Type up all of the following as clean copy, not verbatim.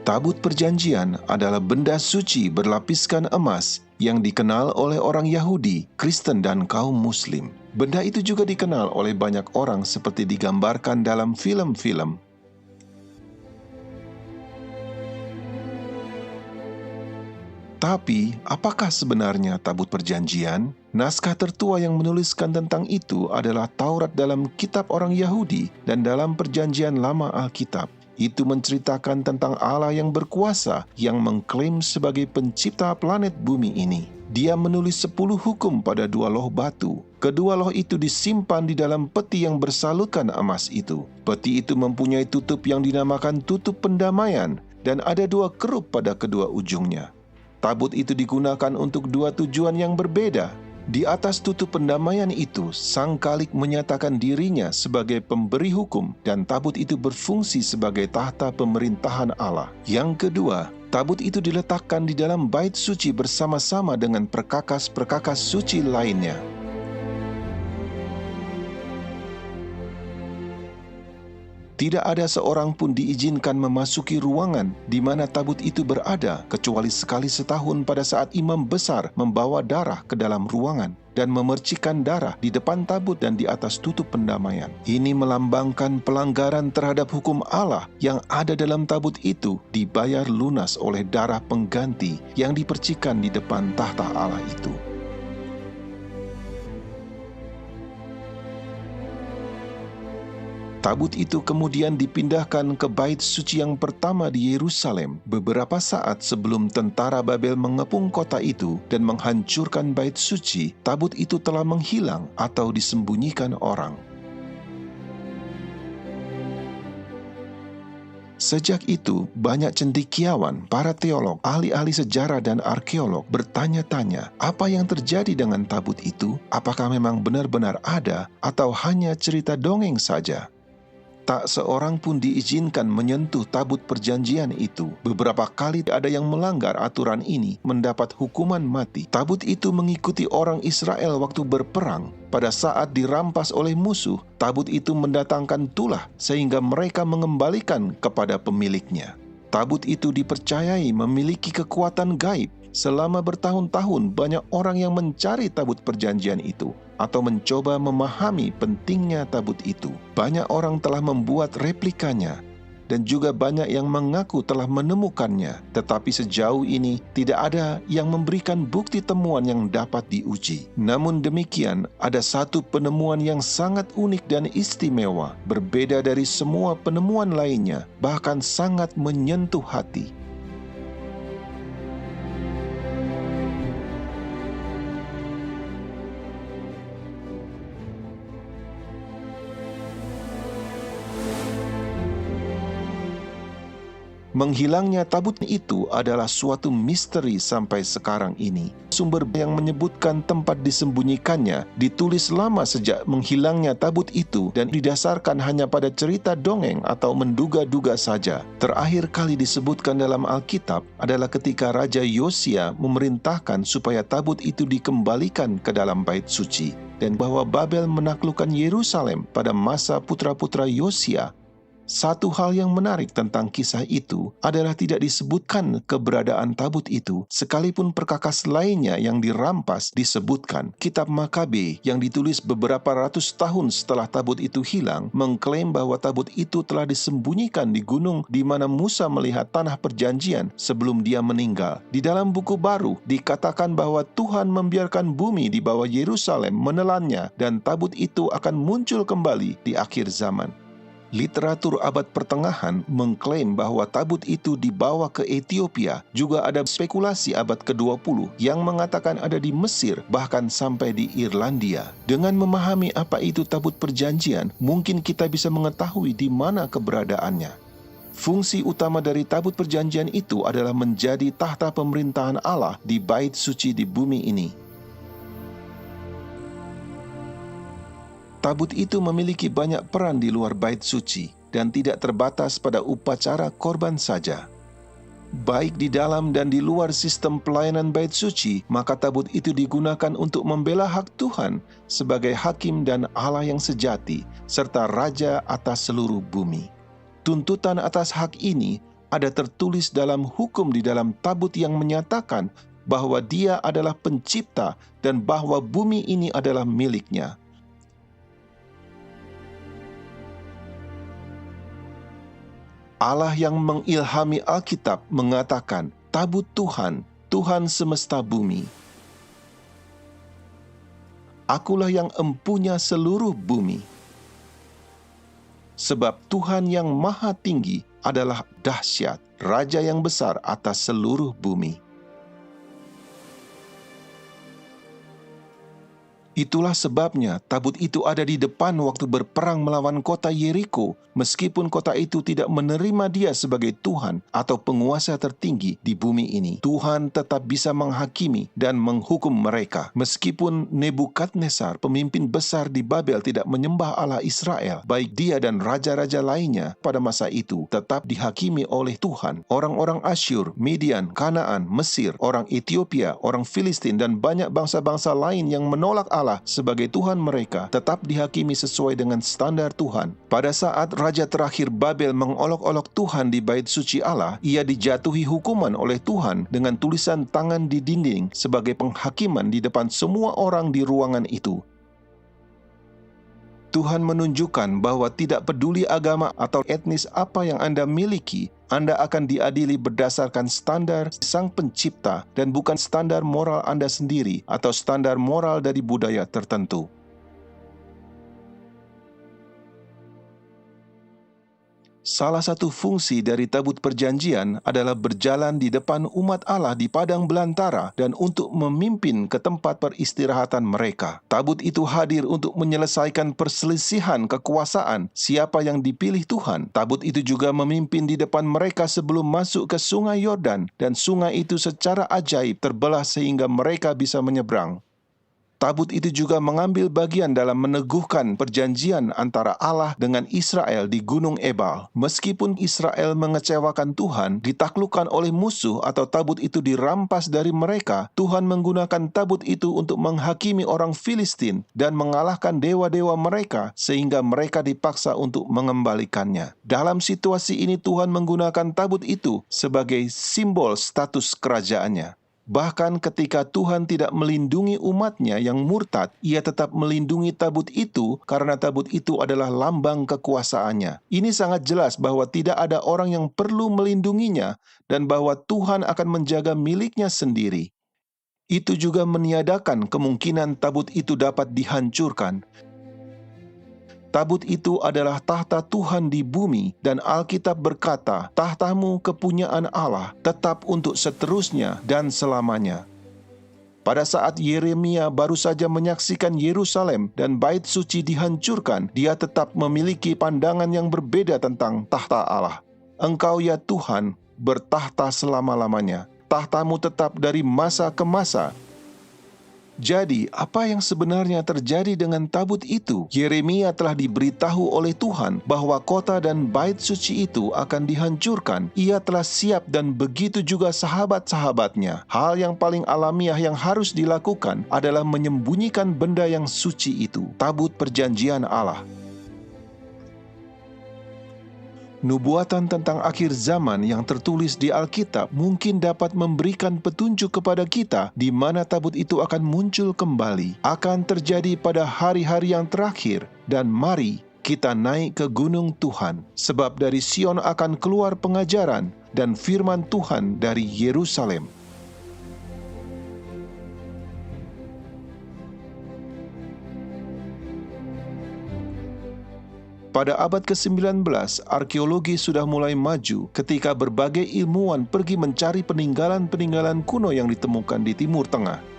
Tabut Perjanjian adalah benda suci berlapiskan emas yang dikenal oleh orang Yahudi, Kristen, dan kaum Muslim. Benda itu juga dikenal oleh banyak orang seperti digambarkan dalam film-film. Tapi, apakah sebenarnya Tabut Perjanjian? Naskah tertua yang menuliskan tentang itu adalah Taurat dalam kitab orang Yahudi dan dalam Perjanjian Lama Alkitab. Itu menceritakan tentang Allah yang berkuasa yang mengklaim sebagai pencipta planet bumi ini. Dia menulis 10 hukum pada 2 loh batu. Kedua loh itu disimpan di dalam peti yang bersalutkan emas itu. Peti itu mempunyai tutup yang dinamakan tutup pendamaian dan ada 2 kerup pada kedua ujungnya. Tabut itu digunakan untuk 2 tujuan yang berbeda. Di atas tutup pendamaian itu, Sang Khalik menyatakan dirinya sebagai pemberi hukum dan tabut itu berfungsi sebagai tahta pemerintahan Allah. Yang kedua, tabut itu diletakkan di dalam bait suci bersama-sama dengan perkakas-perkakas suci lainnya. Tidak ada seorang pun diizinkan memasuki ruangan di mana tabut itu berada, kecuali sekali setahun pada saat imam besar membawa darah ke dalam ruangan dan memercikkan darah di depan tabut dan di atas tutup pendamaian. Ini melambangkan pelanggaran terhadap hukum Allah yang ada dalam tabut itu dibayar lunas oleh darah pengganti yang dipercikkan di depan tahta Allah itu. Tabut itu kemudian dipindahkan ke bait suci yang pertama di Yerusalem beberapa saat sebelum tentara Babel mengepung kota itu dan menghancurkan bait suci. Tabut itu telah menghilang atau disembunyikan orang. Sejak itu, banyak cendekiawan, para teolog, ahli-ahli sejarah dan arkeolog bertanya-tanya, apa yang terjadi dengan tabut itu? Apakah memang benar-benar ada atau hanya cerita dongeng saja? Tak seorang pun diizinkan menyentuh tabut perjanjian itu. Beberapa kali ada yang melanggar aturan ini mendapat hukuman mati. Tabut itu mengikuti orang Israel waktu berperang. Pada saat dirampas oleh musuh, tabut itu mendatangkan tulah sehingga mereka mengembalikan kepada pemiliknya. Tabut itu dipercayai memiliki kekuatan gaib. Selama bertahun-tahun banyak orang yang mencari tabut perjanjian itu atau mencoba memahami pentingnya tabut itu. Banyak orang telah membuat replikanya dan juga banyak yang mengaku telah menemukannya. Tetapi sejauh ini tidak ada yang memberikan bukti temuan yang dapat diuji. Namun demikian, ada satu penemuan yang sangat unik dan istimewa, berbeda dari semua penemuan lainnya, bahkan sangat menyentuh hati. Menghilangnya tabut itu adalah suatu misteri sampai sekarang ini. Sumber yang menyebutkan tempat disembunyikannya ditulis lama sejak menghilangnya tabut itu dan didasarkan hanya pada cerita dongeng atau menduga-duga saja. Terakhir kali disebutkan dalam Alkitab adalah ketika Raja Yosia memerintahkan supaya tabut itu dikembalikan ke dalam bait suci dan bahwa Babel menaklukkan Yerusalem pada masa putra-putra Yosia. Satu hal yang menarik tentang kisah itu adalah tidak disebutkan keberadaan tabut itu, sekalipun perkakas lainnya yang dirampas disebutkan. Kitab Makabe yang ditulis beberapa ratus tahun setelah tabut itu hilang, mengklaim bahwa tabut itu telah disembunyikan di gunung di mana Musa melihat tanah perjanjian sebelum dia meninggal. Di dalam buku baru, dikatakan bahwa Tuhan membiarkan bumi di bawah Yerusalem menelannya dan tabut itu akan muncul kembali di akhir zaman. Literatur abad pertengahan mengklaim bahwa tabut itu dibawa ke Ethiopia. Juga ada spekulasi abad ke-20 yang mengatakan ada di Mesir, bahkan sampai di Irlandia. Dengan memahami apa itu tabut perjanjian, mungkin kita bisa mengetahui di mana keberadaannya. Fungsi utama dari tabut perjanjian itu adalah menjadi tahta pemerintahan Allah di bait suci di bumi ini. Tabut itu memiliki banyak peran di luar bait suci dan tidak terbatas pada upacara korban saja. Baik di dalam dan di luar sistem pelayanan bait suci, maka tabut itu digunakan untuk membela hak Tuhan sebagai hakim dan Allah yang sejati, serta Raja atas seluruh bumi. Tuntutan atas hak ini ada tertulis dalam hukum di dalam tabut yang menyatakan bahwa Dia adalah pencipta dan bahwa bumi ini adalah miliknya. Allah yang mengilhami Alkitab mengatakan, tabut Tuhan, Tuhan semesta bumi. Akulah yang empunya seluruh bumi. Sebab Tuhan yang maha tinggi adalah dahsyat, Raja yang besar atas seluruh bumi. Itulah sebabnya tabut itu ada di depan waktu berperang melawan kota Yeriko, meskipun kota itu tidak menerima Dia sebagai Tuhan atau penguasa tertinggi di bumi ini. Tuhan tetap bisa menghakimi dan menghukum mereka. Meskipun Nebukadnezar, pemimpin besar di Babel, tidak menyembah Allah Israel, baik dia dan raja-raja lainnya pada masa itu tetap dihakimi oleh Tuhan. Orang-orang Asyur, Midian, Kanaan, Mesir, orang Ethiopia, orang Filistin, dan banyak bangsa-bangsa lain yang menolak Allah sebagai Tuhan mereka tetap dihakimi sesuai dengan standar Tuhan. Pada saat raja terakhir Babel mengolok-olok Tuhan di bait suci Allah, ia dijatuhi hukuman oleh Tuhan dengan tulisan tangan di dinding sebagai penghakiman di depan semua orang di ruangan itu. Tuhan menunjukkan bahwa tidak peduli agama atau etnis apa yang Anda miliki, Anda akan diadili berdasarkan standar Sang Pencipta dan bukan standar moral Anda sendiri atau standar moral dari budaya tertentu. Salah satu fungsi dari tabut perjanjian adalah berjalan di depan umat Allah di padang belantara dan untuk memimpin ke tempat peristirahatan mereka. Tabut itu hadir untuk menyelesaikan perselisihan kekuasaan siapa yang dipilih Tuhan. Tabut itu juga memimpin di depan mereka sebelum masuk ke sungai Yordan, dan sungai itu secara ajaib terbelah sehingga mereka bisa menyeberang. Tabut itu juga mengambil bagian dalam meneguhkan perjanjian antara Allah dengan Israel di Gunung Ebal. Meskipun Israel mengecewakan Tuhan, ditaklukkan oleh musuh atau tabut itu dirampas dari mereka, Tuhan menggunakan tabut itu untuk menghakimi orang Filistin dan mengalahkan dewa-dewa mereka sehingga mereka dipaksa untuk mengembalikannya. Dalam situasi ini Tuhan menggunakan tabut itu sebagai simbol status kerajaannya. Bahkan ketika Tuhan tidak melindungi umatnya yang murtad, Ia tetap melindungi tabut itu karena tabut itu adalah lambang kekuasaannya. Ini sangat jelas bahwa tidak ada orang yang perlu melindunginya dan bahwa Tuhan akan menjaga miliknya sendiri. Itu juga meniadakan kemungkinan tabut itu dapat dihancurkan. Tabut itu adalah tahta Tuhan di bumi, dan Alkitab berkata, tahtamu kepunyaan Allah, tetap untuk seterusnya dan selamanya. Pada saat Yeremia baru saja menyaksikan Yerusalem dan bait suci dihancurkan, dia tetap memiliki pandangan yang berbeda tentang tahta Allah. Engkau ya Tuhan, bertahta selama-lamanya. Tahtamu tetap dari masa ke masa. Jadi, apa yang sebenarnya terjadi dengan tabut itu? Yeremia telah diberitahu oleh Tuhan bahwa kota dan bait suci itu akan dihancurkan. Ia telah siap dan begitu juga sahabat-sahabatnya. Hal yang paling alamiah yang harus dilakukan adalah menyembunyikan benda yang suci itu, tabut perjanjian Allah. Nubuatan tentang akhir zaman yang tertulis di Alkitab mungkin dapat memberikan petunjuk kepada kita di mana tabut itu akan muncul kembali. Akan terjadi pada hari-hari yang terakhir, dan mari kita naik ke gunung Tuhan, sebab dari Sion akan keluar pengajaran dan firman Tuhan dari Yerusalem. Pada abad ke-19, arkeologi sudah mulai maju ketika berbagai ilmuwan pergi mencari peninggalan-peninggalan kuno yang ditemukan di Timur Tengah.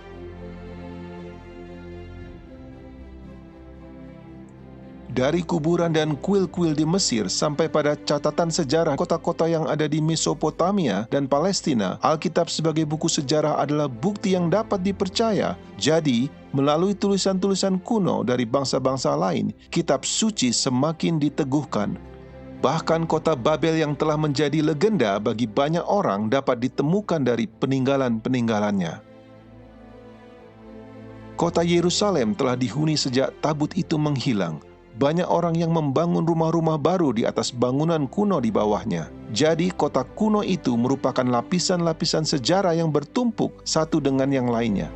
Dari kuburan dan kuil-kuil di Mesir sampai pada catatan sejarah kota-kota yang ada di Mesopotamia dan Palestina, Alkitab sebagai buku sejarah adalah bukti yang dapat dipercaya. Jadi, melalui tulisan-tulisan kuno dari bangsa-bangsa lain, kitab suci semakin diteguhkan. Bahkan kota Babel yang telah menjadi legenda bagi banyak orang dapat ditemukan dari peninggalan-peninggalannya. Kota Yerusalem telah dihuni sejak tabut itu menghilang. Banyak orang yang membangun rumah-rumah baru di atas bangunan kuno di bawahnya. Jadi kota kuno itu merupakan lapisan-lapisan sejarah yang bertumpuk satu dengan yang lainnya.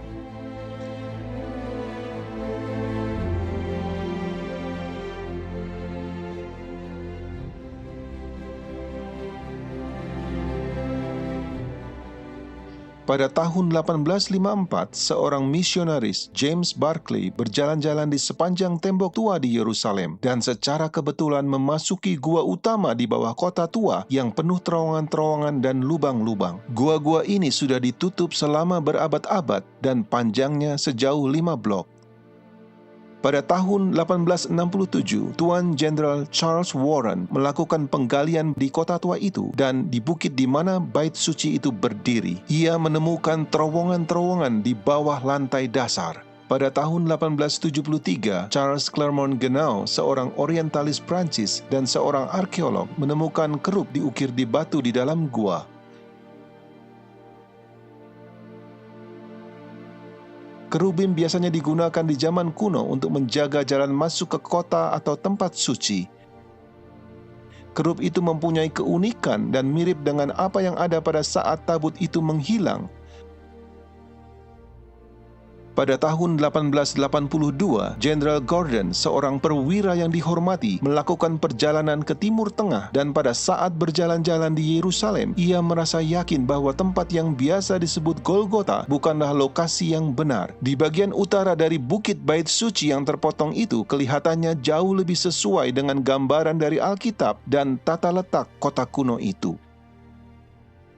Pada tahun 1854, seorang misionaris, James Barclay, berjalan-jalan di sepanjang tembok tua di Yerusalem dan secara kebetulan memasuki gua utama di bawah kota tua yang penuh terowongan-terowongan dan lubang-lubang. Gua-gua ini sudah ditutup selama berabad-abad dan panjangnya sejauh 5 blok. Pada tahun 1867, Tuan Jenderal Charles Warren melakukan penggalian di kota tua itu dan di bukit di mana bait suci itu berdiri. Ia menemukan terowongan-terowongan di bawah lantai dasar. Pada tahun 1873, Charles Clermont Ganneau, seorang orientalis Prancis dan seorang arkeolog, menemukan kerup diukir di batu di dalam gua. Kerubim biasanya digunakan di zaman kuno untuk menjaga jalan masuk ke kota atau tempat suci. Kerub itu mempunyai keunikan dan mirip dengan apa yang ada pada saat tabut itu menghilang. Pada tahun 1882, Jenderal Gordon, seorang perwira yang dihormati, melakukan perjalanan ke Timur Tengah dan pada saat berjalan-jalan di Yerusalem, ia merasa yakin bahwa tempat yang biasa disebut Golgota bukanlah lokasi yang benar. Di bagian utara dari bukit bait suci yang terpotong itu kelihatannya jauh lebih sesuai dengan gambaran dari Alkitab dan tata letak kota kuno itu.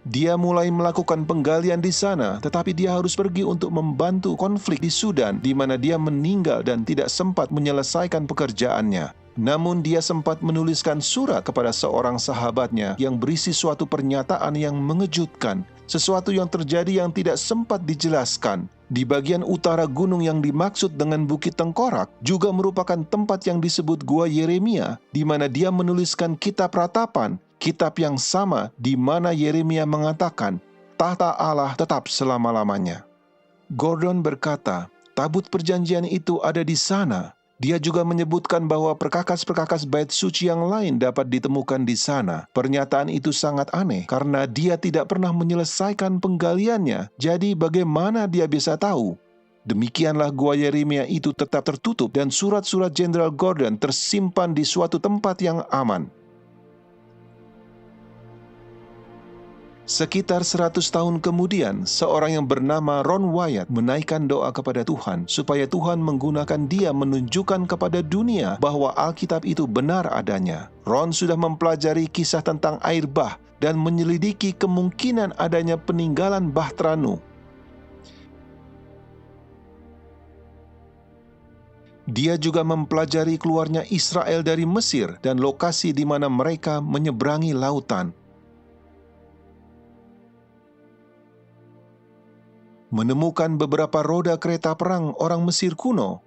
Dia mulai melakukan penggalian di sana, tetapi dia harus pergi untuk membantu konflik di Sudan, di mana dia meninggal dan tidak sempat menyelesaikan pekerjaannya. Namun dia sempat menuliskan surat kepada seorang sahabatnya yang berisi suatu pernyataan yang mengejutkan, sesuatu yang terjadi yang tidak sempat dijelaskan. Di bagian utara gunung yang dimaksud dengan Bukit Tengkorak juga merupakan tempat yang disebut Gua Yeremia, di mana dia menuliskan kitab ratapan, kitab yang sama di mana Yeremia mengatakan, tahta Allah tetap selama-lamanya. Gordon berkata, tabut perjanjian itu ada di sana. Dia juga menyebutkan bahwa perkakas-perkakas bait suci yang lain dapat ditemukan di sana. Pernyataan itu sangat aneh karena dia tidak pernah menyelesaikan penggaliannya. Jadi bagaimana dia bisa tahu? Demikianlah Gua Yeremia itu tetap tertutup dan surat-surat Jenderal Gordon tersimpan di suatu tempat yang aman. Sekitar 100 tahun kemudian, seorang yang bernama Ron Wyatt menaikkan doa kepada Tuhan supaya Tuhan menggunakan dia menunjukkan kepada dunia bahwa Alkitab itu benar adanya. Ron sudah mempelajari kisah tentang air bah dan menyelidiki kemungkinan adanya peninggalan Bahtera Nuh. Dia juga mempelajari keluarnya Israel dari Mesir dan lokasi di mana mereka menyeberangi lautan. Menemukan beberapa roda kereta perang orang Mesir kuno.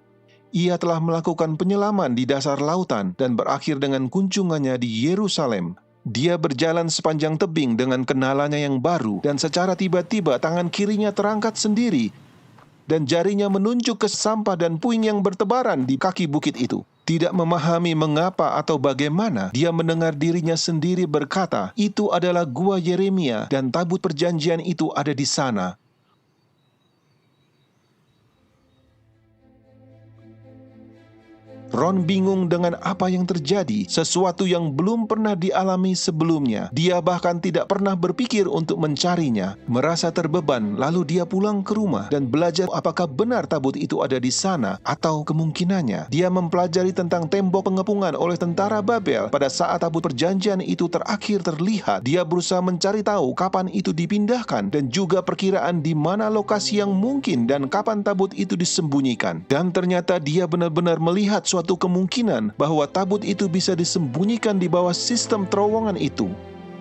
Ia telah melakukan penyelaman di dasar lautan dan berakhir dengan kunjungannya di Yerusalem. Dia berjalan sepanjang tebing dengan kenalannya yang baru dan secara tiba-tiba tangan kirinya terangkat sendiri dan jarinya menunjuk ke sampah dan puing yang bertebaran di kaki bukit itu. Tidak memahami mengapa atau bagaimana, dia mendengar dirinya sendiri berkata, itu adalah Gua Yeremia dan tabut perjanjian itu ada di sana. Ron bingung dengan apa yang terjadi, sesuatu yang belum pernah dialami sebelumnya. Dia bahkan tidak pernah berpikir untuk mencarinya. Merasa terbeban, lalu dia pulang ke rumah dan belajar apakah benar tabut itu ada di sana atau kemungkinannya. Dia mempelajari tentang tembok pengepungan oleh tentara Babel pada saat tabut perjanjian itu terakhir terlihat. Dia berusaha mencari tahu kapan itu dipindahkan dan juga perkiraan di mana lokasi yang mungkin dan kapan tabut itu disembunyikan. Dan ternyata dia benar-benar melihat suatu kemungkinan bahwa tabut itu bisa disembunyikan di bawah sistem terowongan itu.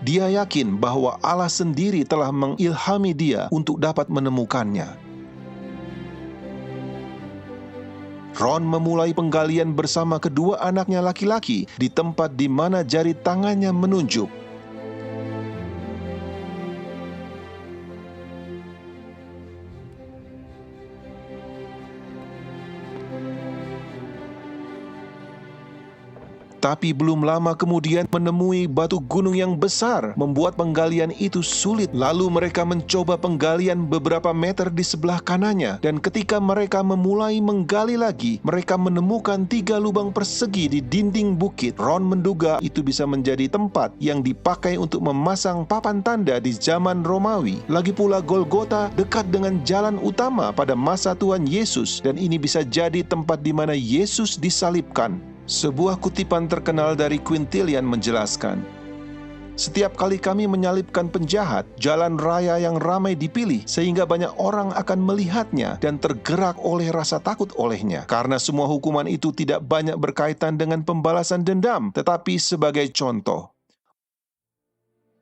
Dia yakin bahwa Allah sendiri telah mengilhami dia untuk dapat menemukannya. Ron memulai penggalian bersama kedua anaknya laki-laki di tempat di mana jari tangannya menunjuk. Tetapi belum lama kemudian menemui batu gunung yang besar, membuat penggalian itu sulit. Lalu mereka mencoba penggalian beberapa meter di sebelah kanannya, dan ketika mereka memulai menggali lagi, mereka menemukan 3 lubang persegi di dinding bukit. Ron menduga itu bisa menjadi tempat yang dipakai untuk memasang papan tanda di zaman Romawi. Lagi pula Golgota dekat dengan jalan utama pada masa Tuhan Yesus, dan ini bisa jadi tempat di mana Yesus disalibkan. Sebuah kutipan terkenal dari Quintilian menjelaskan, "Setiap kali kami menyalibkan penjahat, jalan raya yang ramai dipilih sehingga banyak orang akan melihatnya dan tergerak oleh rasa takut olehnya. Karena semua hukuman itu tidak banyak berkaitan dengan pembalasan dendam, tetapi sebagai contoh.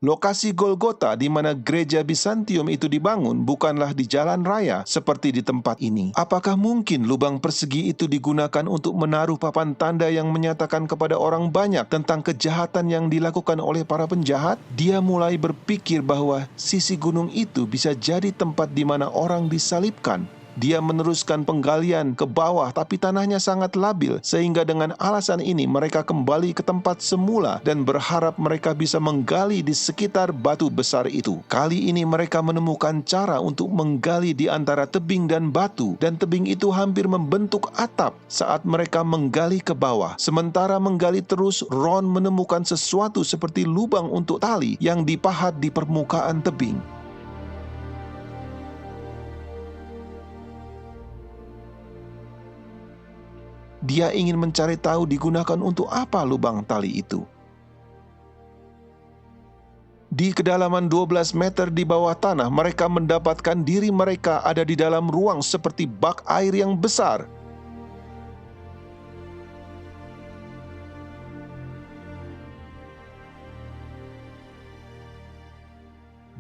Lokasi Golgota di mana gereja Bizantium itu dibangun bukanlah di jalan raya seperti di tempat ini. Apakah mungkin lubang persegi itu digunakan untuk menaruh papan tanda yang menyatakan kepada orang banyak tentang kejahatan yang dilakukan oleh para penjahat?" Dia mulai berpikir bahwa sisi gunung itu bisa jadi tempat di mana orang disalibkan. Dia meneruskan penggalian ke bawah, tapi tanahnya sangat labil, sehingga dengan alasan ini mereka kembali ke tempat semula dan berharap mereka bisa menggali di sekitar batu besar itu. Kali ini mereka menemukan cara untuk menggali di antara tebing dan batu, dan tebing itu hampir membentuk atap saat mereka menggali ke bawah. Sementara menggali terus, Ron menemukan sesuatu seperti lubang untuk tali yang dipahat di permukaan tebing. Dia ingin mencari tahu digunakan untuk apa lubang tali itu. Di kedalaman 12 meter di bawah tanah, mereka mendapatkan diri mereka ada di dalam ruang seperti bak air yang besar.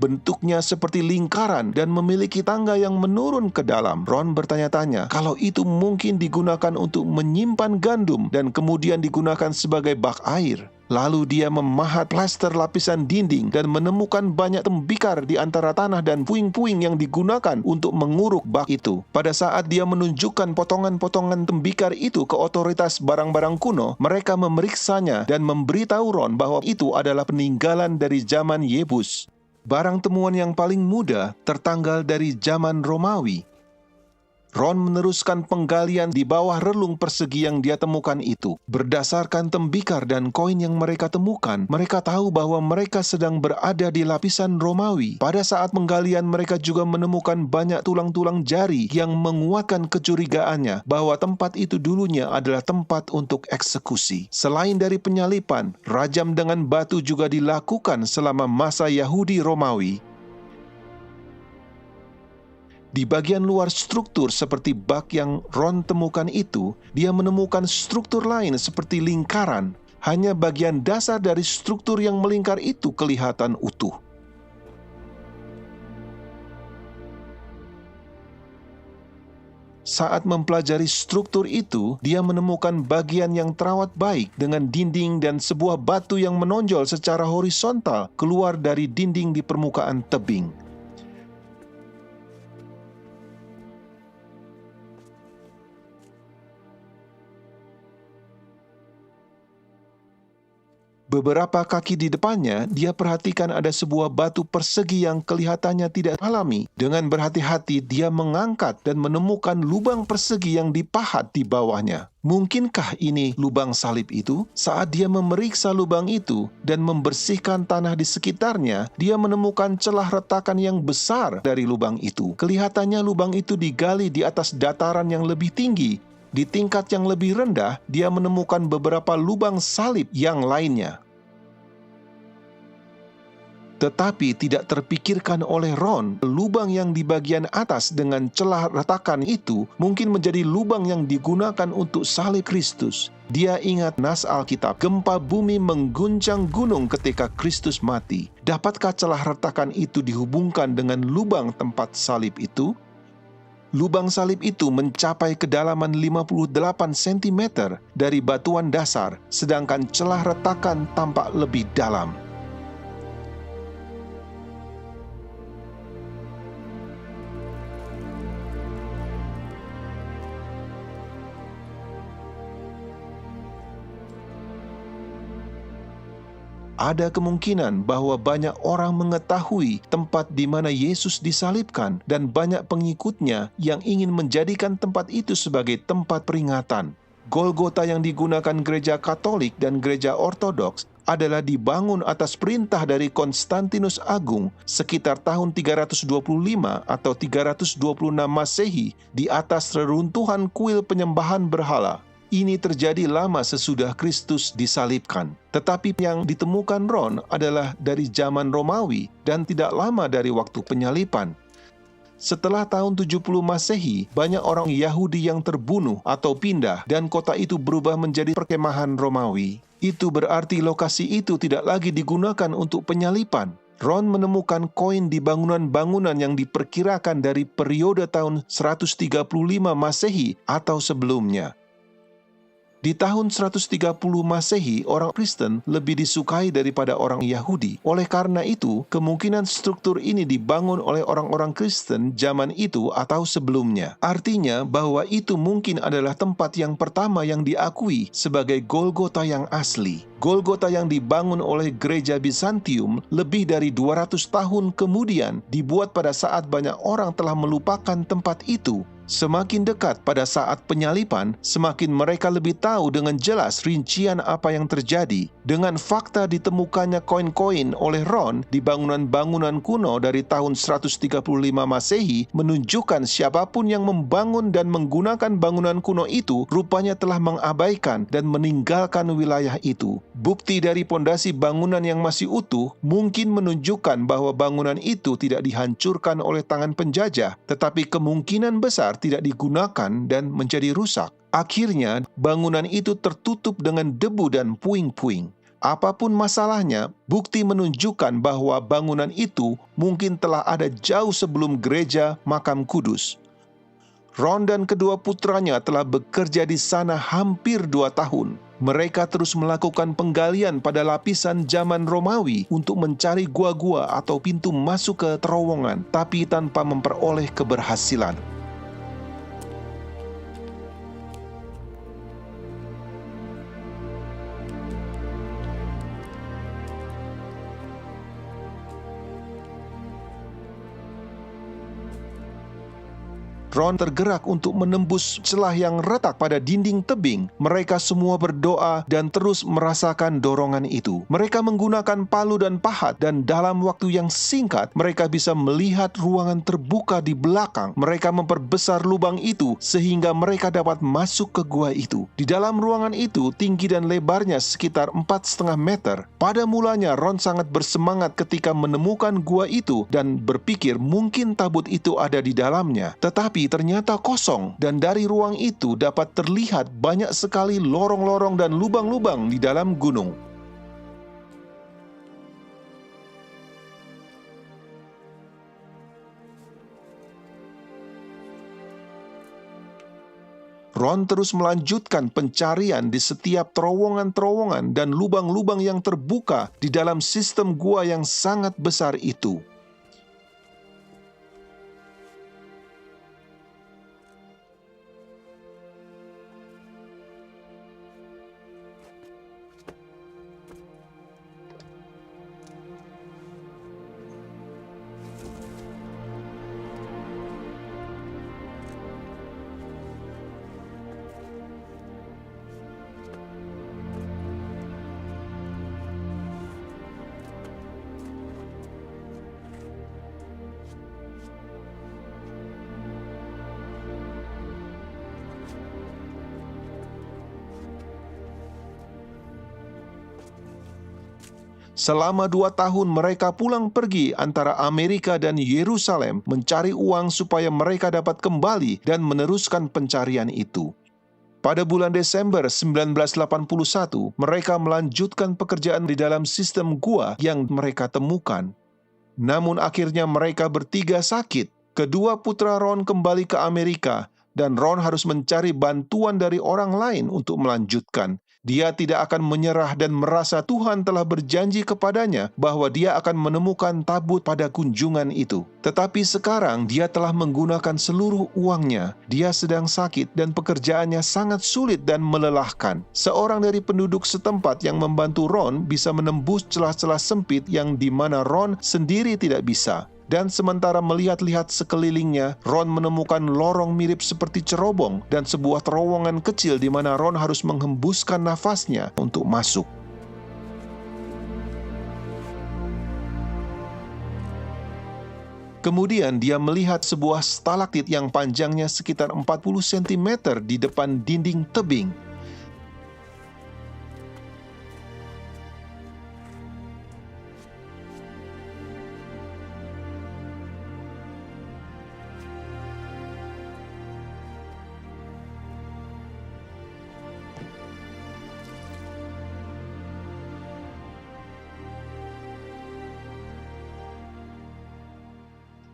Bentuknya seperti lingkaran dan memiliki tangga yang menurun ke dalam. Ron bertanya-tanya kalau itu mungkin digunakan untuk menyimpan gandum dan kemudian digunakan sebagai bak air. Lalu dia memahat plaster lapisan dinding dan menemukan banyak tembikar di antara tanah dan puing-puing yang digunakan untuk menguruk bak itu. Pada saat dia menunjukkan potongan-potongan tembikar itu ke otoritas barang-barang kuno, mereka memeriksanya dan memberitahu Ron bahwa itu adalah peninggalan dari zaman Yebus. Barang temuan yang paling muda tertanggal dari zaman Romawi. Ron meneruskan penggalian di bawah relung persegi yang dia temukan itu. Berdasarkan tembikar dan koin yang mereka temukan, mereka tahu bahwa mereka sedang berada di lapisan Romawi. Pada saat penggalian, mereka juga menemukan banyak tulang-tulang jari yang menguatkan kecurigaannya bahwa tempat itu dulunya adalah tempat untuk eksekusi. Selain dari penyalipan, rajam dengan batu juga dilakukan selama masa Yahudi Romawi. Di bagian luar struktur seperti bak yang Ron temukan itu, dia menemukan struktur lain seperti lingkaran. Hanya bagian dasar dari struktur yang melingkar itu kelihatan utuh. Saat mempelajari struktur itu, dia menemukan bagian yang terawat baik dengan dinding dan sebuah batu yang menonjol secara horizontal keluar dari dinding di permukaan tebing. Beberapa kaki di depannya, dia perhatikan ada sebuah batu persegi yang kelihatannya tidak alami. Dengan berhati-hati, dia mengangkat dan menemukan lubang persegi yang dipahat di bawahnya. Mungkinkah ini lubang salib itu? Saat dia memeriksa lubang itu dan membersihkan tanah di sekitarnya, dia menemukan celah retakan yang besar dari lubang itu. Kelihatannya lubang itu digali di atas dataran yang lebih tinggi. Di tingkat yang lebih rendah, dia menemukan beberapa lubang salib yang lainnya. Tetapi tidak terpikirkan oleh Ron, lubang yang di bagian atas dengan celah retakan itu mungkin menjadi lubang yang digunakan untuk salib Kristus. Dia ingat nas Alkitab, gempa bumi mengguncang gunung ketika Kristus mati. Dapatkah celah retakan itu dihubungkan dengan lubang tempat salib itu? Lubang salib itu mencapai kedalaman 58 cm dari batuan dasar, sedangkan celah retakan tampak lebih dalam. Ada kemungkinan bahwa banyak orang mengetahui tempat di mana Yesus disalibkan dan banyak pengikutnya yang ingin menjadikan tempat itu sebagai tempat peringatan. Golgota yang digunakan gereja Katolik dan gereja Ortodoks adalah dibangun atas perintah dari Konstantinus Agung sekitar tahun 325 atau 326 Masehi di atas reruntuhan kuil penyembahan berhala. Ini terjadi lama sesudah Kristus disalibkan. Tetapi yang ditemukan Ron adalah dari zaman Romawi dan tidak lama dari waktu penyalipan. Setelah tahun 70 Masehi, banyak orang Yahudi yang terbunuh atau pindah dan kota itu berubah menjadi perkemahan Romawi. Itu berarti lokasi itu tidak lagi digunakan untuk penyalipan. Ron menemukan koin di bangunan-bangunan yang diperkirakan dari periode tahun 135 Masehi atau sebelumnya. Di tahun 130 Masehi, orang Kristen lebih disukai daripada orang Yahudi. Oleh karena itu, kemungkinan struktur ini dibangun oleh orang-orang Kristen zaman itu atau sebelumnya. Artinya bahwa itu mungkin adalah tempat yang pertama yang diakui sebagai Golgota yang asli. Golgota yang dibangun oleh gereja Bizantium lebih dari 200 tahun kemudian dibuat pada saat banyak orang telah melupakan tempat itu. Semakin dekat pada saat penyalipan, semakin mereka lebih tahu dengan jelas rincian apa yang terjadi. Dengan fakta ditemukannya koin-koin oleh Ron di bangunan-bangunan kuno dari tahun 135 Masehi menunjukkan siapapun yang membangun dan menggunakan bangunan kuno itu rupanya telah mengabaikan dan meninggalkan wilayah itu. Bukti dari pondasi bangunan yang masih utuh mungkin menunjukkan bahwa bangunan itu tidak dihancurkan oleh tangan penjajah, tetapi kemungkinan besar tidak digunakan dan menjadi rusak. Akhirnya, bangunan itu tertutup dengan debu dan puing-puing. Apapun masalahnya, bukti menunjukkan bahwa bangunan itu mungkin telah ada jauh sebelum gereja makam kudus. Ron dan kedua putranya telah bekerja di sana hampir 2 tahun. Mereka terus melakukan penggalian pada lapisan zaman Romawi untuk mencari gua-gua atau pintu masuk ke terowongan, tapi tanpa memperoleh keberhasilan. Ron tergerak untuk menembus celah yang retak pada dinding tebing. Mereka semua berdoa dan terus merasakan dorongan itu. Mereka menggunakan palu dan pahat, dan dalam waktu yang singkat, mereka bisa melihat ruangan terbuka di belakang. Mereka memperbesar lubang itu sehingga mereka dapat masuk ke gua itu. Di dalam ruangan itu, tinggi dan lebarnya sekitar 4,5 meter. Pada mulanya, Ron sangat bersemangat ketika menemukan gua itu dan berpikir mungkin tabut itu ada di dalamnya. Tetapi ternyata kosong, dan dari ruang itu dapat terlihat banyak sekali lorong-lorong dan lubang-lubang di dalam gunung. Ron terus melanjutkan pencarian di setiap terowongan-terowongan dan lubang-lubang yang terbuka di dalam sistem gua yang sangat besar itu. Selama 2 tahun mereka pulang pergi antara Amerika dan Yerusalem mencari uang supaya mereka dapat kembali dan meneruskan pencarian itu. Pada bulan Desember 1981, mereka melanjutkan pekerjaan di dalam sistem gua yang mereka temukan. Namun akhirnya mereka bertiga sakit. Kedua putra Ron kembali ke Amerika, dan Ron harus mencari bantuan dari orang lain untuk melanjutkan. Dia tidak akan menyerah dan merasa Tuhan telah berjanji kepadanya bahwa dia akan menemukan tabut pada kunjungan itu. Tetapi sekarang dia telah menggunakan seluruh uangnya. Dia sedang sakit dan pekerjaannya sangat sulit dan melelahkan. Seorang dari penduduk setempat yang membantu Ron bisa menembus celah-celah sempit yang di mana Ron sendiri tidak bisa. Dan sementara melihat-lihat sekelilingnya, Ron menemukan lorong mirip seperti cerobong dan sebuah terowongan kecil di mana Ron harus menghembuskan nafasnya untuk masuk. Kemudian dia melihat sebuah stalaktit yang panjangnya sekitar 40 cm di depan dinding tebing.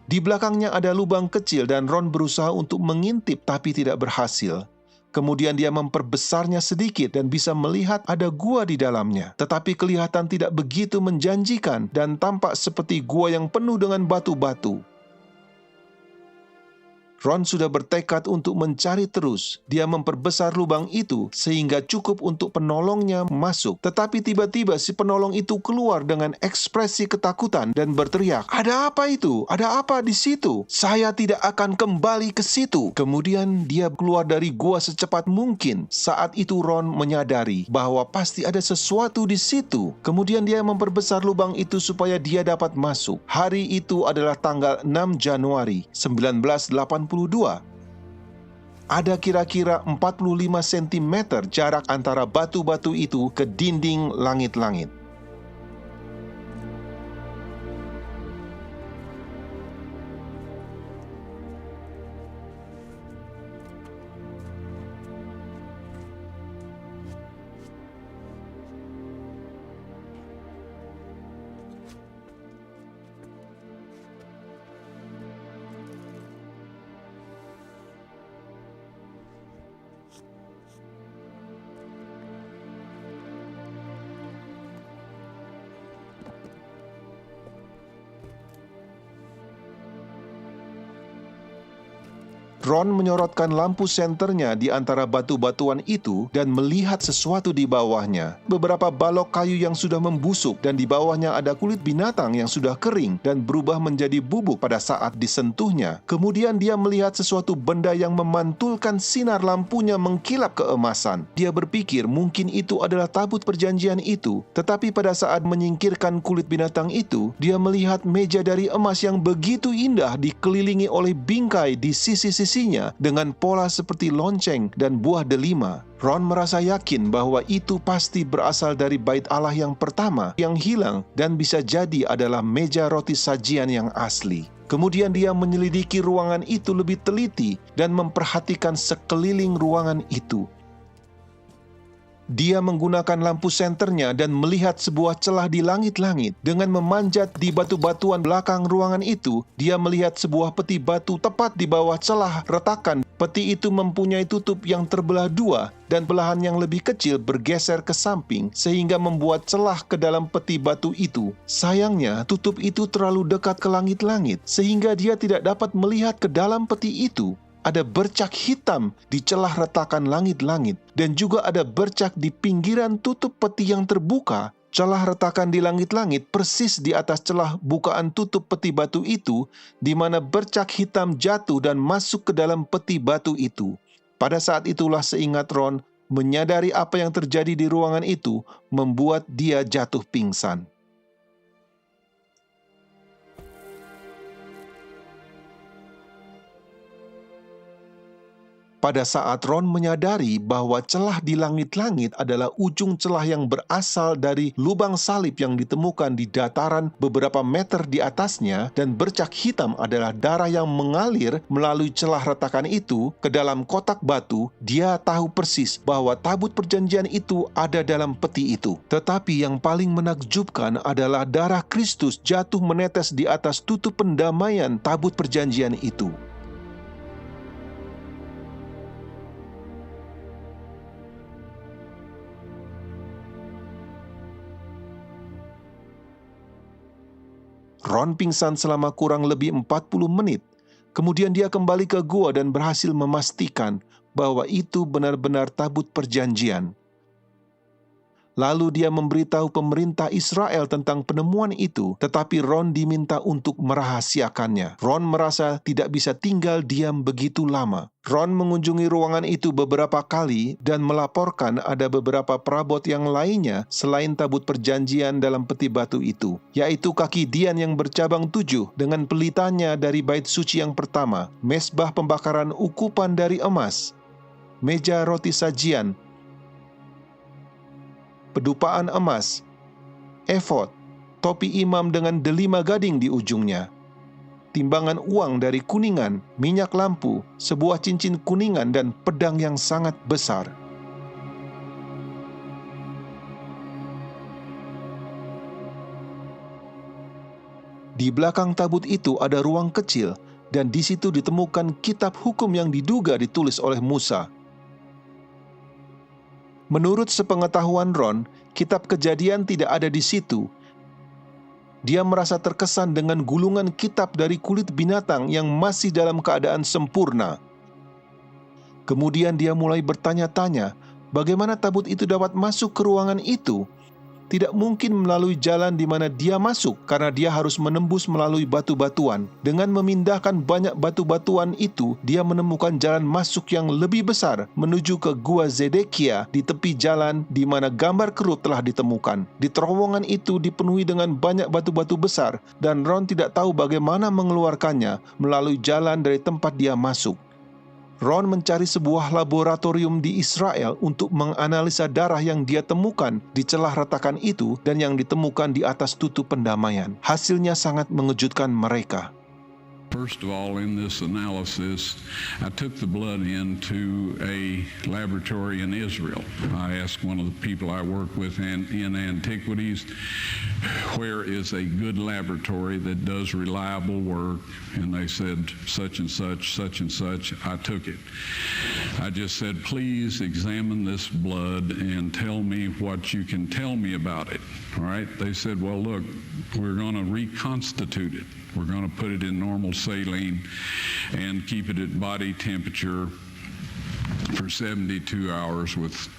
Di belakangnya ada lubang kecil dan Ron berusaha untuk mengintip tapi tidak berhasil. Kemudian dia memperbesarnya sedikit dan bisa melihat ada gua di dalamnya. Tetapi kelihatan tidak begitu menjanjikan dan tampak seperti gua yang penuh dengan batu-batu. Ron sudah bertekad untuk mencari terus. Dia memperbesar lubang itu sehingga cukup untuk penolongnya masuk. Tetapi tiba-tiba si penolong itu keluar dengan ekspresi ketakutan dan berteriak, "Ada apa itu? Ada apa di situ? Saya tidak akan kembali ke situ." Kemudian dia keluar dari gua secepat mungkin. Saat itu Ron menyadari bahwa pasti ada sesuatu di situ. Kemudian dia memperbesar lubang itu supaya dia dapat masuk. Hari itu adalah tanggal 6 Januari 1982. Ada kira-kira 45 cm jarak antara batu-batu itu ke dinding langit-langit. Ron menyorotkan lampu senternya di antara batu-batuan itu dan melihat sesuatu di bawahnya. Beberapa balok kayu yang sudah membusuk dan di bawahnya ada kulit binatang yang sudah kering dan berubah menjadi bubuk pada saat disentuhnya. Kemudian dia melihat sesuatu benda yang memantulkan sinar lampunya mengkilap keemasan. Dia berpikir mungkin itu adalah tabut perjanjian itu. Tetapi pada saat menyingkirkan kulit binatang itu, dia melihat meja dari emas yang begitu indah dikelilingi oleh bingkai di sisi-sisi dengan pola seperti lonceng dan buah delima. Ron merasa yakin bahwa itu pasti berasal dari bait Allah yang pertama yang hilang dan bisa jadi adalah meja roti sajian yang asli. Kemudian dia menyelidiki ruangan itu lebih teliti dan memperhatikan sekeliling ruangan itu. Dia menggunakan lampu senternya dan melihat sebuah celah di langit-langit. Dengan memanjat di batu-batuan belakang ruangan itu, dia melihat sebuah peti batu tepat di bawah celah retakan. Peti itu mempunyai tutup yang terbelah dua dan belahan yang lebih kecil bergeser ke samping sehingga membuat celah ke dalam peti batu itu. Sayangnya, tutup itu terlalu dekat ke langit-langit sehingga dia tidak dapat melihat ke dalam peti itu. Ada bercak hitam di celah retakan langit-langit dan juga ada bercak di pinggiran tutup peti yang terbuka. Celah retakan di langit-langit persis di atas celah bukaan tutup peti batu itu, di mana bercak hitam jatuh dan masuk ke dalam peti batu itu. Pada saat itulah seingat Ron, menyadari apa yang terjadi di ruangan itu membuat dia jatuh pingsan. Pada saat Ron menyadari bahwa celah di langit-langit adalah ujung celah yang berasal dari lubang salib yang ditemukan di dataran beberapa meter di atasnya dan bercak hitam adalah darah yang mengalir melalui celah retakan itu ke dalam kotak batu, dia tahu persis bahwa tabut perjanjian itu ada dalam peti itu. Tetapi yang paling menakjubkan adalah darah Kristus jatuh menetes di atas tutup pendamaian tabut perjanjian itu. Ron pingsan selama kurang lebih 40 menit. Kemudian dia kembali ke gua dan berhasil memastikan bahwa itu benar-benar tabut perjanjian. Lalu dia memberitahu pemerintah Israel tentang penemuan itu, tetapi Ron diminta untuk merahasiakannya. Ron merasa tidak bisa tinggal diam begitu lama. Ron mengunjungi ruangan itu beberapa kali dan melaporkan ada beberapa perabot yang lainnya selain tabut perjanjian dalam peti batu itu, yaitu kaki Dian yang bercabang 7 dengan pelitanya dari bait suci yang pertama, mesbah pembakaran ukupan dari emas, meja roti sajian, pedupaan emas, efod, topi imam dengan delima gading di ujungnya, timbangan uang dari kuningan, minyak lampu, sebuah cincin kuningan, dan pedang yang sangat besar. Di belakang tabut itu ada ruang kecil, dan di situ ditemukan kitab hukum yang diduga ditulis oleh Musa. Menurut sepengetahuan Ron, kitab Kejadian tidak ada di situ. Dia merasa terkesan dengan gulungan kitab dari kulit binatang yang masih dalam keadaan sempurna. Kemudian dia mulai bertanya-tanya, bagaimana tabut itu dapat masuk ke ruangan itu? Tidak mungkin melalui jalan di mana dia masuk, karena dia harus menembus melalui batu-batuan. Dengan memindahkan banyak batu-batuan itu, dia menemukan jalan masuk yang lebih besar menuju ke Gua Zedekia di tepi jalan di mana gambar kerut telah ditemukan. Di terowongan itu dipenuhi dengan banyak batu-batu besar, dan Ron tidak tahu bagaimana mengeluarkannya melalui jalan dari tempat dia masuk. Ron mencari sebuah laboratorium di Israel untuk menganalisa darah yang dia temukan di celah retakan itu dan yang ditemukan di atas tutup pendamaian. Hasilnya sangat mengejutkan mereka. First of all, in this analysis, I took the blood into a laboratory in Israel. I asked one of the people I work with in antiquities, where is a good laboratory that does reliable work? And they said, such and such, such and such. I took it. I just said, please examine this blood and tell me what you can tell me about it. All right? They said, well, look, we're going to reconstitute it. We're going to put it in normal saline and keep it at body temperature for 72 hours with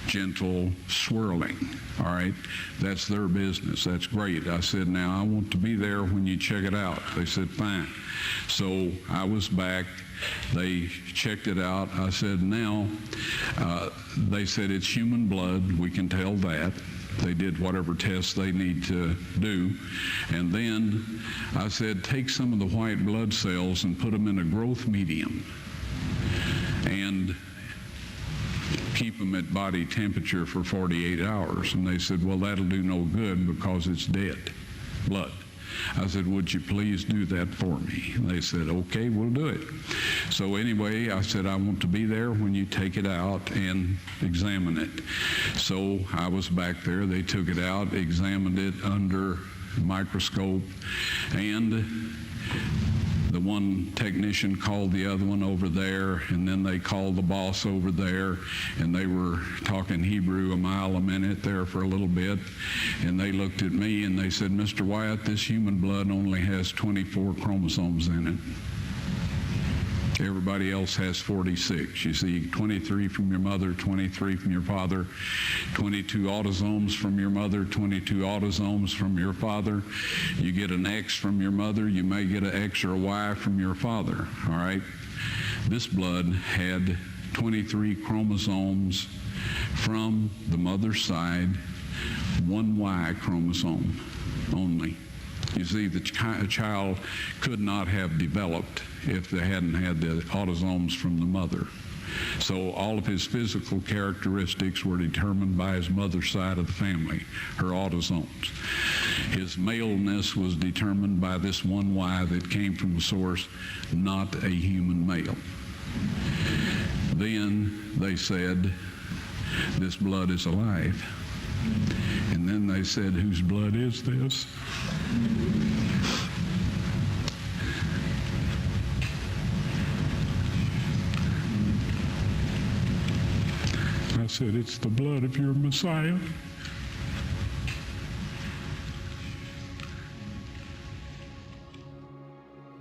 gentle swirling. All right, that's their business. That's great. I said, now I want to be there when you check it out. They said, fine. So I was back. They checked it out. I said, now, they said it's human blood. We can tell that. They did whatever tests they need to do. And then I said, take some of the white blood cells and put them in a growth medium and keep them at body temperature for 48 hours. And they said, well, that'll do no good because it's dead blood. I said, would you please do that for me? And they said, okay, we'll do it. So anyway, I said, I want to be there when you take it out and examine it. So I was back there. They took it out, examined it under a microscope, and the one technician called the other one over there, and then they called the boss over there, and they were talking Hebrew a mile a minute there for a little bit, and they looked at me and they said, Mr. Wyatt, this human blood only has 24 chromosomes in it. Everybody else has 46. You see, 23 from your mother, 23 from your father, 22 autosomes from your mother, 22 autosomes from your father. You get an X from your mother, you may get an X or a Y from your father, all right? This blood had 23 chromosomes from the mother's side, one Y chromosome only. You see, the child could not have developed if they hadn't had the autosomes from the mother. So all of his physical characteristics were determined by his mother's side of the family, her autosomes. His maleness was determined by this one Y that came from the source, not a human male. Then they said, this blood is alive. And then they said, whose blood is this? I said, it's the blood of your Messiah.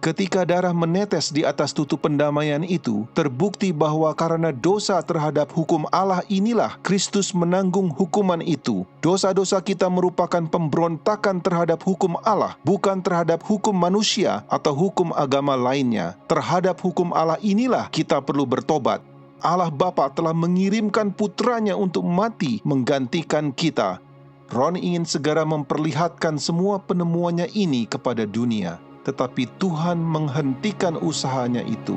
Ketika darah menetes di atas tutup pendamaian itu, terbukti bahwa karena dosa terhadap hukum Allah inilah Kristus menanggung hukuman itu. Dosa-dosa kita merupakan pemberontakan terhadap hukum Allah, bukan terhadap hukum manusia atau hukum agama lainnya. Terhadap hukum Allah inilah kita perlu bertobat. Allah Bapa telah mengirimkan putranya untuk mati menggantikan kita. Ron ingin segera memperlihatkan semua penemuannya ini kepada dunia. Tetapi Tuhan menghentikan usahanya itu.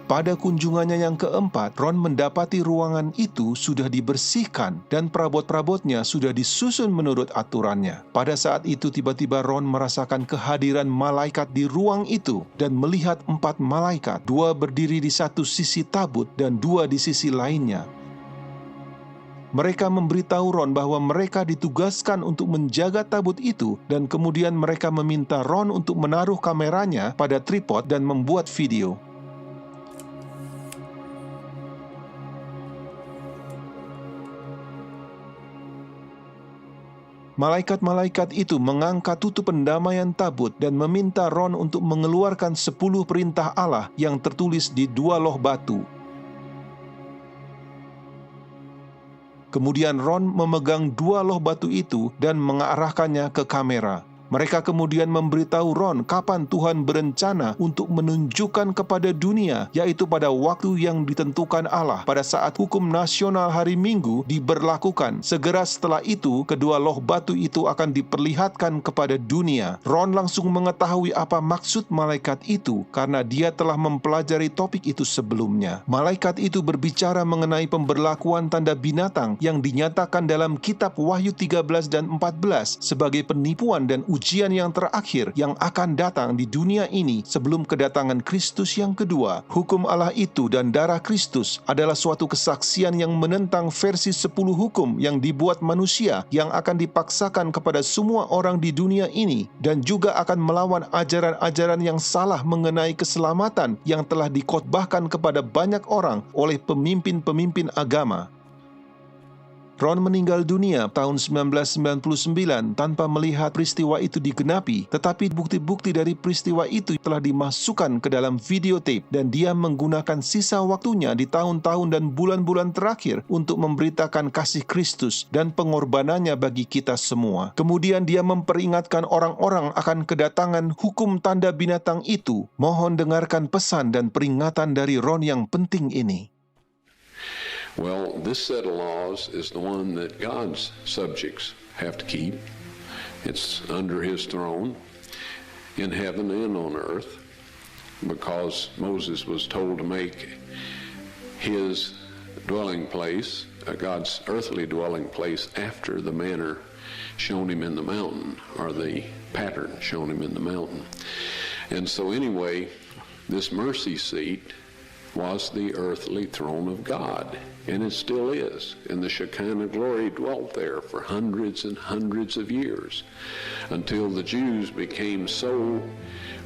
Pada kunjungannya yang keempat, Ron mendapati ruangan itu sudah dibersihkan dan perabot-perabotnya sudah disusun menurut aturannya. Pada saat itu tiba-tiba Ron merasakan kehadiran malaikat di ruang itu dan melihat 4 malaikat, 2 berdiri di satu sisi tabut dan 2 di sisi lainnya. Mereka memberitahu Ron bahwa mereka ditugaskan untuk menjaga tabut itu dan kemudian mereka meminta Ron untuk menaruh kameranya pada tripod dan membuat video. Malaikat-malaikat itu mengangkat tutup pendamaian tabut dan meminta Ron untuk mengeluarkan 10 perintah Allah yang tertulis di 2 loh batu. Kemudian Ron memegang 2 loh batu itu dan mengarahkannya ke kamera. Mereka kemudian memberitahu Ron kapan Tuhan berencana untuk menunjukkan kepada dunia, yaitu pada waktu yang ditentukan Allah pada saat hukum nasional hari Minggu diberlakukan. Segera setelah itu, kedua loh batu itu akan diperlihatkan kepada dunia. Ron langsung mengetahui apa maksud malaikat itu karena dia telah mempelajari topik itu sebelumnya. Malaikat itu berbicara mengenai pemberlakuan tanda binatang yang dinyatakan dalam kitab Wahyu 13 dan 14 sebagai penipuan dan ujian yang terakhir yang akan datang di dunia ini sebelum kedatangan Kristus yang kedua. Hukum Allah itu dan darah Kristus adalah suatu kesaksian yang menentang versi 10 hukum yang dibuat manusia yang akan dipaksakan kepada semua orang di dunia ini dan juga akan melawan ajaran-ajaran yang salah mengenai keselamatan yang telah dikhotbahkan kepada banyak orang oleh pemimpin-pemimpin agama. Ron meninggal dunia tahun 1999 tanpa melihat peristiwa itu digenapi, tetapi bukti-bukti dari peristiwa itu telah dimasukkan ke dalam videotape dan dia menggunakan sisa waktunya di tahun-tahun dan bulan-bulan terakhir untuk memberitakan kasih Kristus dan pengorbanannya bagi kita semua. Kemudian dia memperingatkan orang-orang akan kedatangan hukum tanda binatang itu. Mohon dengarkan pesan dan peringatan dari Ron yang penting ini. Well, this set of laws is the one that God's subjects have to keep. It's under His throne in heaven and on earth, because Moses was told to make his dwelling place, God's earthly dwelling place, after the manner shown him in the mountain, or the pattern shown him in the mountain. And so anyway, this mercy seat was the earthly throne of God, and it still is. And the Shekinah glory dwelt there for hundreds and hundreds of years until the Jews became so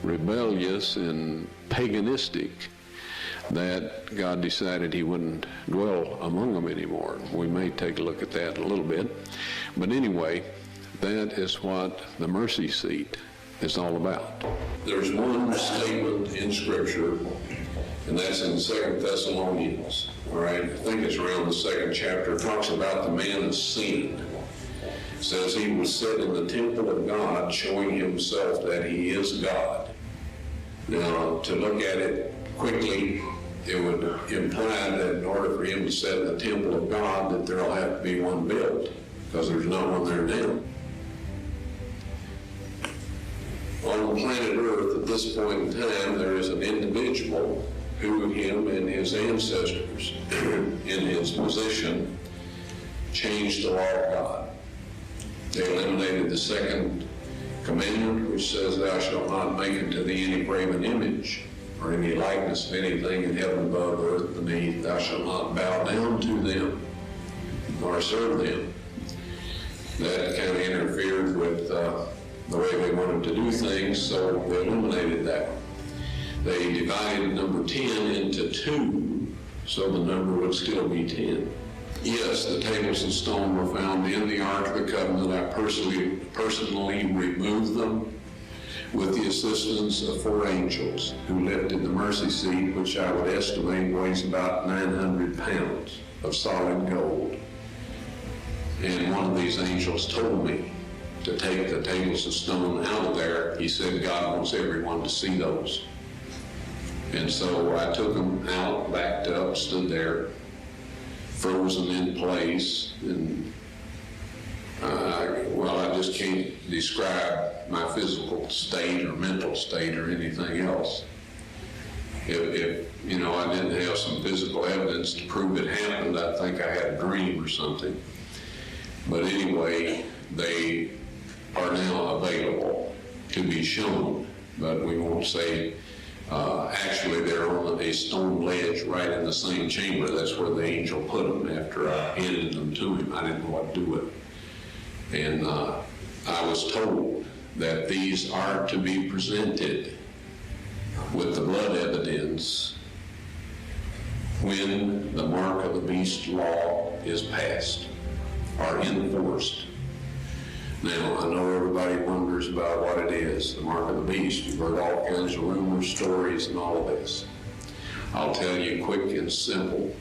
rebellious and paganistic that God decided He wouldn't dwell among them anymore. We may take a look at that a little bit. But anyway, that is what the mercy seat is all about. There's one statement in Scripture, and that's in 2 Thessalonians, all right? I think it's around the 2nd chapter. It talks about the man of sin. It says he was set in the temple of God, showing himself that he is God. Now, to look at it quickly, it would imply that in order for him to set in the temple of God, that there'll have to be one built, because there's no one there now. On planet Earth, at this point in time, there is an individual who him and his ancestors in his position changed the law of God. They eliminated the second commandment, which says, "Thou shalt not make unto thee any graven image, or any likeness of anything in heaven above, earth beneath. Thou shalt not bow down to them, nor serve them." That kind of interfered with the way they wanted to do things, so they eliminated that. They divided number 10 into 2, so the number would still be 10. Yes, the tables of stone were found in the Ark of the Covenant. I personally removed them with the assistance of 4 angels who lifted the mercy seat, which I would estimate weighs about 900 pounds of solid gold. And one of these angels told me to take the tables of stone out of there. He said God wants everyone to see those. And so I took them out, backed up, stood there, frozen in place, and I just can't describe my physical state or mental state or anything else. If I didn't have some physical evidence to prove it happened, I think I had a dream or something. But anyway, they are now available to be shown, but we won't say. Actually, they're on a stone ledge right in the same chamber. That's where the angel put them after I handed them to him. I didn't know what to do with them. And I was told that these are to be presented with the blood evidence when the mark of the beast law is passed or enforced. Now, I know everybody wonders about what it is, the mark of the beast. You've heard all kinds of rumors, stories, and all of this. I'll tell you quick and simple.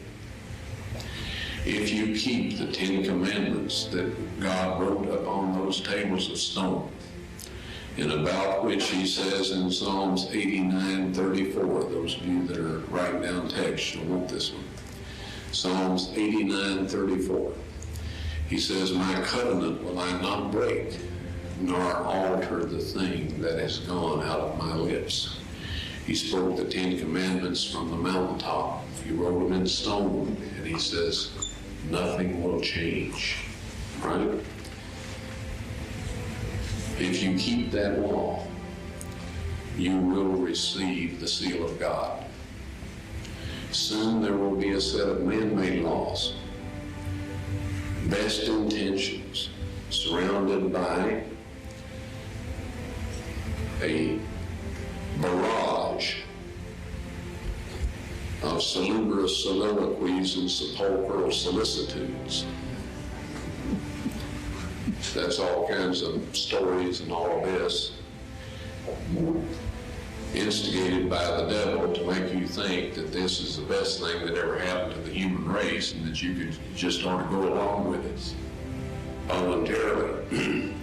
If you keep the 10 commandments that God wrote upon those tables of stone, and about which he says in Psalms 89:34, those of you that are writing down text, you'll want this one. Psalms 89:34. He says, my covenant will I not break, nor alter the thing that has gone out of my lips. He spoke the 10 commandments from the mountaintop. He wrote them in stone, and he says, nothing will change, right? If you keep that law, you will receive the seal of God. Soon there will be a set of man-made laws, best intentions, surrounded by a barrage of salubrious soliloquies and sepulchral solicitudes. That's all kinds of stories and all of this, instigated by the devil to make you think that this is the best thing that ever happened to the human race and that you could just want to go along with it voluntarily.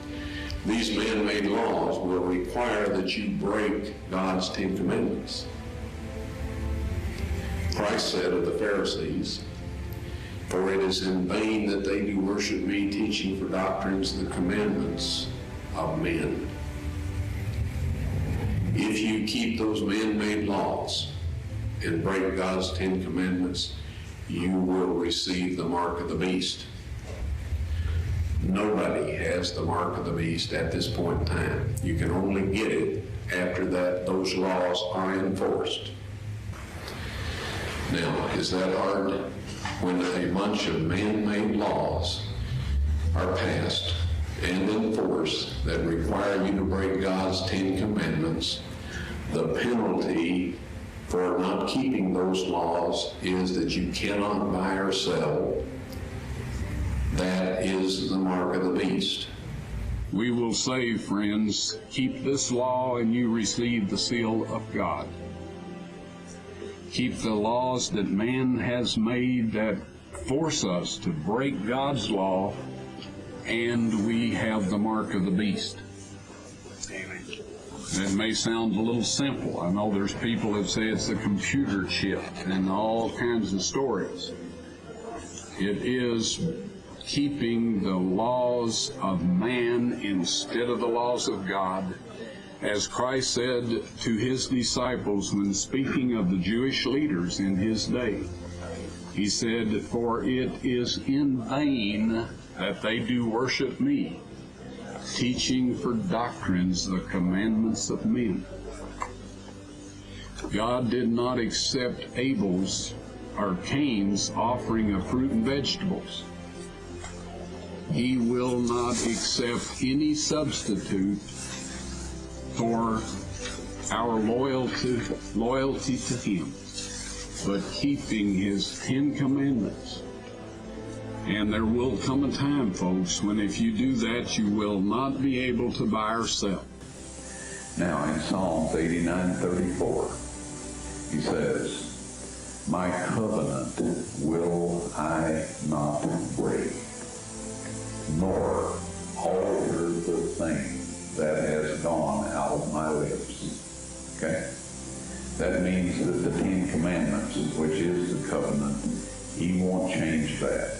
These man-made laws will require that you break God's 10 commandments. Christ said of the Pharisees, for it is in vain that they do worship me, teaching for doctrines the commandments of men. If you keep those man-made laws and break God's 10 commandments, you will receive the mark of the beast. Nobody has the mark of the beast at this point in time. You can only get it after that those laws are enforced. Now, is that hard? When a bunch of man-made laws are passed and enforced that require you to break God's 10 commandments, the penalty for not keeping those laws is that you cannot buy or sell. That is the mark of the beast. We will say, friends, keep this law and you receive the seal of God. Keep the laws that man has made that force us to break God's law, and we have the mark of the beast. That may sound a little simple. I know there's people that say it's a computer chip and all kinds of stories. It is keeping the laws of man instead of the laws of God. As Christ said to his disciples when speaking of the Jewish leaders in his day, he said, for it is in vain that they do worship me, teaching for doctrines the commandments of men. God did not accept Abel's or Cain's offering of fruit and vegetables. He will not accept any substitute for our loyalty to Him, but keeping His 10 Commandments. And there will come a time, folks, when if you do that, you will not be able to buy or sell. Now, in Psalms 89:34, he says, "My covenant will I not break, nor alter the thing that has gone out of my lips." Okay? That means that the 10 Commandments, which is the covenant, He won't change that.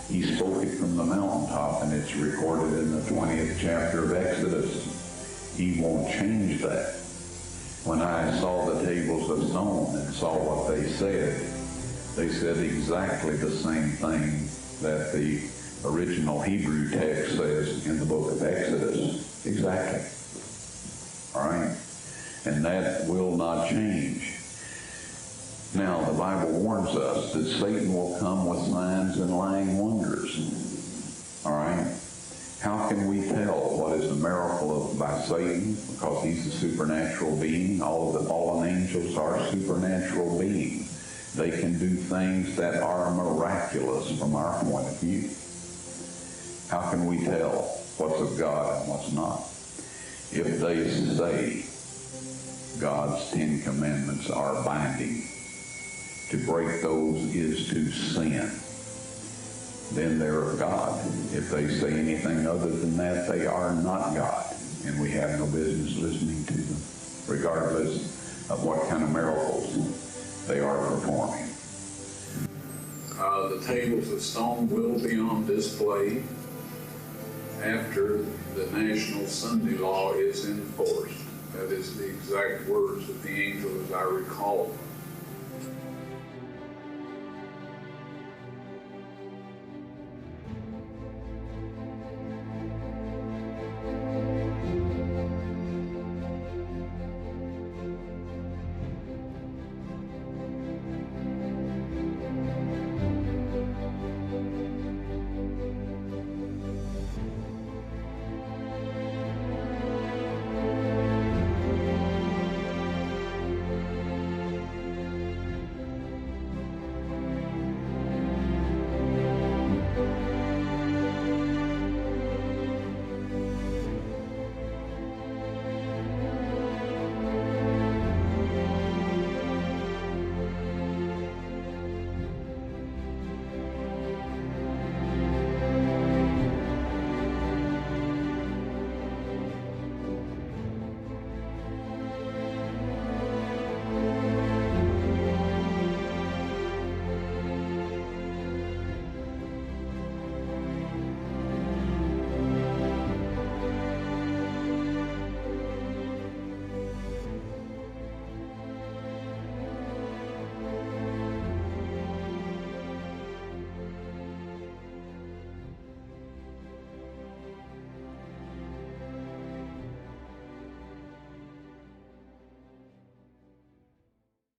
He spoke it from the mountaintop, and it's recorded in the 20th chapter of Exodus. He won't change that. When I saw the tables of stone and saw what they said exactly the same thing that the original Hebrew text says in the book of Exodus. Exactly. All right? And that will not change. Now, the Bible warns us that Satan will come with signs and lying wonders. All right? How can we tell what is a miracle by Satan? Because he's a supernatural being. All of the fallen angels are supernatural beings. They can do things that are miraculous from our point of view. How can we tell what's of God and what's not? If they say God's 10 Commandments are binding, to break those is to sin, then they're of God. If they say anything other than that, they are not God, and we have no business listening to them, regardless of what kind of miracles they are performing. The tables of stone will be on display after the National Sunday Law is enforced. That is the exact words of the angel, as I recall.